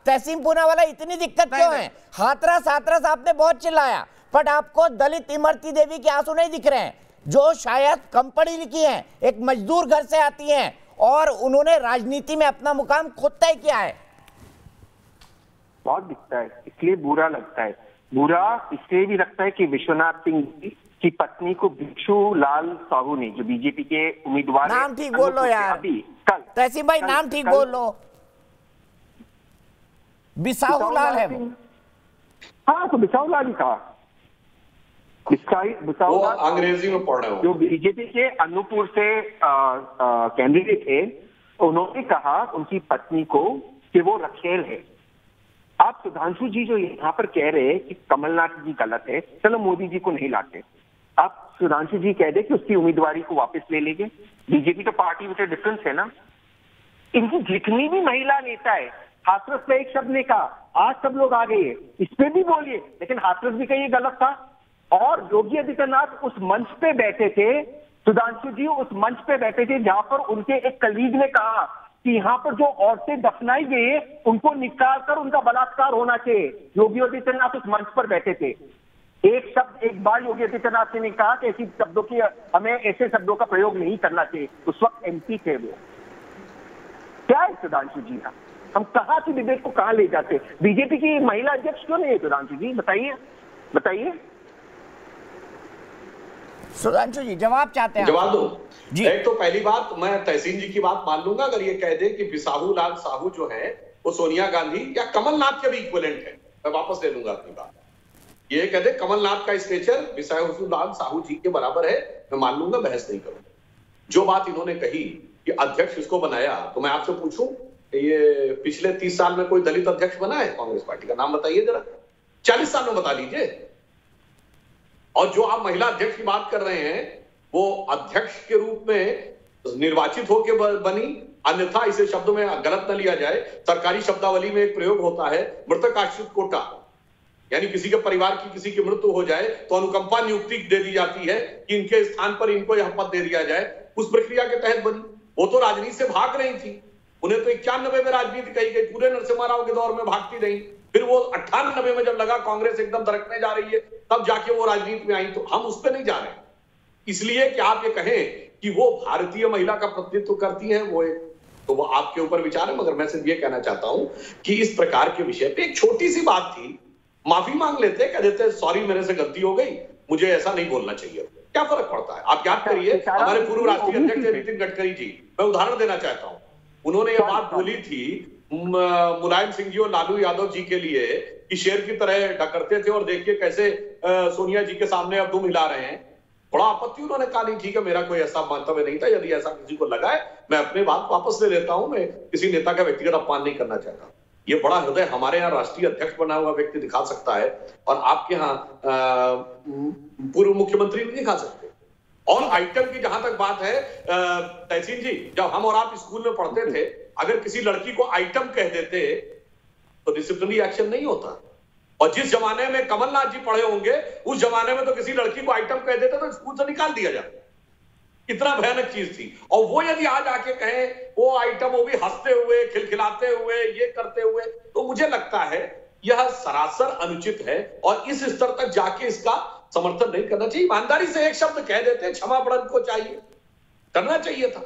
तहसीन पूनावाला इतनी दिक्कत क्यों है? हाथरस हाथरस आपने बहुत चिल्लाया, बट आपको दलित इमरती देवी के आंसू नहीं दिख रहे हैं, जो शायद कम पढ़ी लिखी हैं, एक मजदूर घर से आती हैं और उन्होंने राजनीति में अपना मुकाम खुद तय किया है। बहुत दिखता है, इसलिए बुरा लगता है। बुरा इसलिए भी लगता है कि विश्वनाथ सिंह की पत्नी को भिक्षु लाल साहू ने, जो बीजेपी के उम्मीदवार, नाम ठीक बोल लो यार, अभी कल तहसीन भाई नाम ठीक बोल लो, बिसाहू लाल है वो। हाँ तो बिसाहू लाल ही कहा, वो अंग्रेजी में पढ़ रहे हो, जो बीजेपी के अनूपपुर से कैंडिडेट थे, उन्होंने कहा उनकी पत्नी को कि वो रखेल है। आप सुधांशु जी जो यहाँ पर कह रहे हैं कि कमलनाथ जी गलत है, चलो मोदी जी को नहीं लाते, आप सुधांशु जी कह दे कि उसकी उम्मीदवारी को वापस ले लेंगे। बीजेपी तो पार्टी में डिफरेंस है ना। इनकी जितनी भी महिला नेता है, हाथरस पे एक शब्द ने कहा, आज सब लोग आ गए, इस पे भी बोलिए, लेकिन हाथरस भी कहिए गलत था। और योगी आदित्यनाथ उस मंच पे बैठे थे, सुधांशु जी उस मंच पे बैठे थे जहां पर उनके एक कलीग ने कहा कि यहाँ पर जो औरतें दफनाई गई उनको निकाल कर उनका बलात्कार होना चाहिए। योगी आदित्यनाथ उस मंच पर बैठे थे। एक शब्द एक बार योगी आदित्यनाथ ने कहा कि ऐसी शब्दों की, हमें ऐसे शब्दों का प्रयोग नहीं करना चाहिए। उस वक्त एमपी थे वो। क्या है सुधांशु जी, हम कहाँ से डिबेट को कहाँ ले जाते? बीजेपी की महिला अध्यक्ष क्यों नहीं है सुधांशु जी? बताइए बताइए। सुधांशु जी जवाब चाहते हैं? जवाब दो जी। एक तो पहली बात, मैं तहसीन जी की बात मान लूंगा अगर ये कह दे कि बिसाहू लाल साहू जो है वो सोनिया गांधी या कमलनाथ के भी इक्विवेलेंट है, मैं वापस ले लूंगा अपनी बात। ये कह दे कमलनाथ का स्टेचर बिसाहू लाल साहू जी के बराबर है, मैं मान लूंगा, बहस नहीं करूंगा। जो बात इन्होंने कही कि अध्यक्ष इसको बनाया, तो मैं आपसे पूछूं, ये पिछले 30 साल में कोई दलित अध्यक्ष बना है कांग्रेस पार्टी का? नाम बताइए जरा, 40 साल में बता लीजिए। और जो आप महिला अध्यक्ष की बात कर रहे हैं, वो अध्यक्ष के रूप में निर्वाचित होकर बनी, अन्यथा इसे शब्दों में गलत न लिया जाए। सरकारी शब्दावली में एक प्रयोग होता है मृतक आश्रित कोटा, यानी किसी के परिवार की किसी की मृत्यु हो जाए तो अनुकंपा नियुक्ति दे दी जाती है कि इनके स्थान पर इनको यह पद दे दिया जाए। उस प्रक्रिया के तहत बनी। वो तो राजनीति से भाग रही थी, उन्हें तो 91 में राजनीति कही गई, पूरे नरसिम्हा राव के दौर में भागती रही। फिर वो 98 में जब लगा कांग्रेस एकदम दरकने जा रही है, तब जाके वो राजनीति में आई। तो हम उस पर नहीं जा रहे हैं, इसलिए कि आप ये कहें कि वो भारतीय महिला का प्रतिनिधित्व करती हैं, वो एक तो वो आपके ऊपर विचार है। मगर मैं सिर्फ ये कहना चाहता हूं कि इस प्रकार के विषय पे एक छोटी सी बात थी, माफी मांग लेते, कह देते सॉरी मेरे से गलती हो गई, मुझे ऐसा नहीं बोलना चाहिए, क्या फर्क पड़ता है? आप याद करिए हमारे पूर्व राष्ट्रीय अध्यक्ष नितिन गडकरी जी, मैं उदाहरण देना चाहता हूं, उन्होंने ये बात बोली थी मुलायम सिंह जी और लालू यादव जी के लिए कि शेर की तरह डकरते थे और देखिए कैसे सोनिया जी के सामने अब दुम हिला रहे हैं। बड़ा आपत्ति उन्होंने कहा, नहीं ठीक है, मेरा कोई ऐसा मंतव्य नहीं था, यदि ऐसा किसी को लगा है मैं अपने बात वापस ले लेता हूं, मैं किसी नेता का व्यक्तिगत अपमान नहीं करना चाहता। ये बड़ा हृदय हमारे यहाँ राष्ट्रीय अध्यक्ष बना हुआ व्यक्ति दिखा सकता है, और आपके यहाँ पूर्व मुख्यमंत्री नहीं दिखा सकते। और आइटम की जहां तक बात है तहसीन जी, जब हम और आप स्कूल में पढ़ते थे, अगर किसी लड़की को आइटम कह देते तो डिसिप्लिनरी एक्शन नहीं होता। और जिस जमाने में कमलनाथ जी पढ़े होंगे, उस जमाने में तो किसी लड़की को आइटम कह देते तो स्कूल से निकाल दिया जाता। इतना भयानक चीज थी। और वो यदि आज आके कहें वो आइटम, वो भी हंसते हुए, खिलखिलाते हुए, ये करते हुए, तो मुझे लगता है यह सरासर अनुचित है और इस स्तर तक जाके इसका समर्थन नहीं करना चाहिए। ईमानदारी से एक शब्द कह देते, क्षमा बड़न को चाहिए, करना चाहिए था।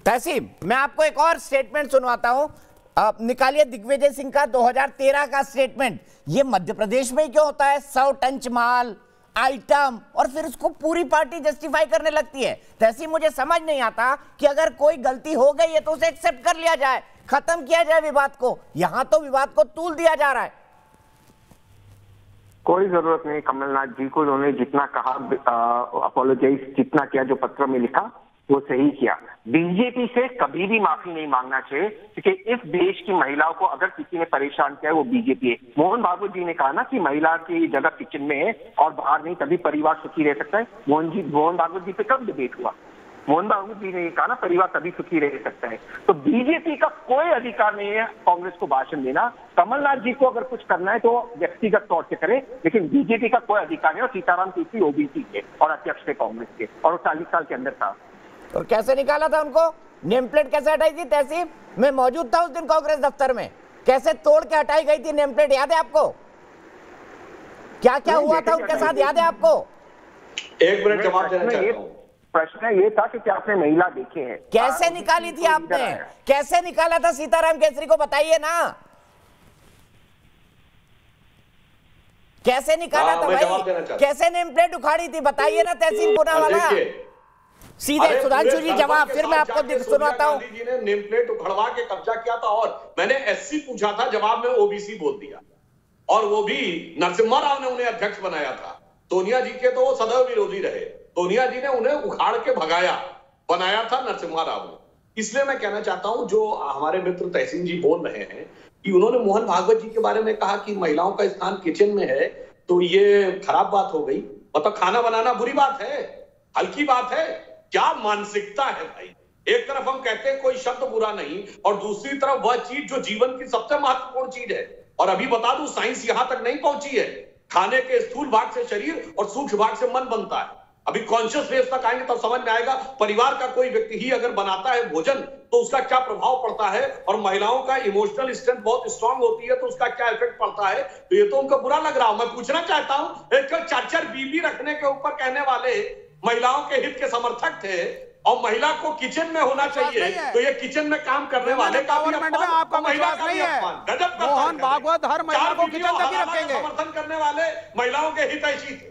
तहसीन, मैं आपको एक और स्टेटमेंट सुनवाता हूं। आप निकालिए दिग्विजय सिंह का 2013 का स्टेटमेंट। ये मध्य प्रदेश में ही क्यों होता है? 100 टन माल, आइटम, और फिर उसको पूरी पार्टी जस्टिफाई करने लगती है। तहसीन, मुझे समझ नहीं आता कि अगर कोई गलती हो गई है तो उसे एक्सेप्ट कर लिया जाए, खत्म किया जाए विवाद को। यहां तो विवाद को तूल दिया जा रहा है। कोई जरूरत नहीं कमलनाथ जी को, उन्होंने जितना कहा, अपोलोजाइज जितना किया, जो पत्र में लिखा वो सही किया। बीजेपी से कभी भी माफी नहीं मांगना चाहिए, क्योंकि इस देश की महिलाओं को अगर किसी ने परेशान किया है वो बीजेपी है। मोहन भागवत जी ने कहा ना कि महिला की जगह किचन में है और बाहर नहीं, तभी परिवार सुखी रह सकता है। मोहन भागवत जी पे कब डिबेट हुआ? मोहन भागवत जी ने कहा ना परिवार तभी सुखी रह सकता है। तो बीजेपी का कोई अधिकार नहीं है कांग्रेस को भाषण देना। कमलनाथ जी को अगर कुछ करना है तो व्यक्तिगत तौर से करे, लेकिन बीजेपी का कोई अधिकार नहीं। और सीताराम केसरी ओबीसी के और अध्यक्ष थे कांग्रेस के, और वो 40 साल के अंदर था। और कैसे निकाला था उनको? नेम प्लेट कैसे हटाई थी तहसीन? मैं मौजूद था उस दिन कांग्रेस दफ्तर में, कैसे तोड़ के हटाई गई थी नेम प्लेट, याद है आपको? क्या क्या हुआ था उनके साथ, याद है आपको? एक मिनट जवाब देना चाहता हूं। प्रश्न ये था कि क्या आपने महिला देखे हैं? कैसे निकाली थी आपने, कैसे निकाला था सीताराम केसरी को, बताइए ना, कैसे निकाला था भाई, कैसे नेम प्लेट उखाड़ी थी, बताइए ना तहसीन पूनावाला। सीधे सुधांशु जी जवाब, फिर मैं आपको सुनाता हूं। गांधी जी ने नेम प्लेट उखड़वा के कब्जा किया था और मैंने एससी पूछा था, जवाब में ओबीसी बोल दिया, और वो भी नरसिम्हा राव ने उन्हें अध्यक्ष बनाया था। सोनिया जी के तो वो सदैव विरोधी रहे, सोनिया जी ने उन्हें उखाड़ के भगाया, बनाया था नरसिम्हा राव ने। इसलिए मैं कहना चाहता हूं, जो हमारे मित्र तहसीन जी बोल रहे हैं कि उन्होंने मोहन भागवत जी के बारे में कहा कि महिलाओं का स्थान किचन में है, तो ये खराब बात हो गई। मतलब खाना बनाना बुरी बात है, हल्की बात है? क्या मानसिकता है भाई? एक तरफ हम कहते हैं कोई शब्द बुरा नहीं, और दूसरी तरफ वह चीज जो जीवन की सबसे महत्वपूर्ण चीज है। और अभी बता दूं, साइंस यहां तक नहीं पहुंची है, खाने के स्थूल भाग से शरीर और सूक्ष्म भाग से मन बनता है। अभी कॉन्शियस फेज तक आएंगे तब समझ में आएगा, परिवार का कोई व्यक्ति ही अगर बनाता है भोजन तो उसका क्या प्रभाव पड़ता है, और महिलाओं का इमोशनल स्ट्रेंथ बहुत स्ट्रांग होती है तो उसका क्या इफेक्ट पड़ता है। तो ये तो उनको बुरा लग रहा हूं। मैं पूछना चाहता हूं, एक 4-4 बीबी रखने के ऊपर कहने वाले महिलाओं के हित के समर्थक थे, और महिला को किचन में होना चाहिए, तो ये किचन में काम करने वाले का भी गवर्नमेंट में आपका विश्वास नहीं है। मोहन भागवत हर महिला को किचन तक ही रखेंगे। समर्थन करने वाले महिलाओं के हितैषी थे।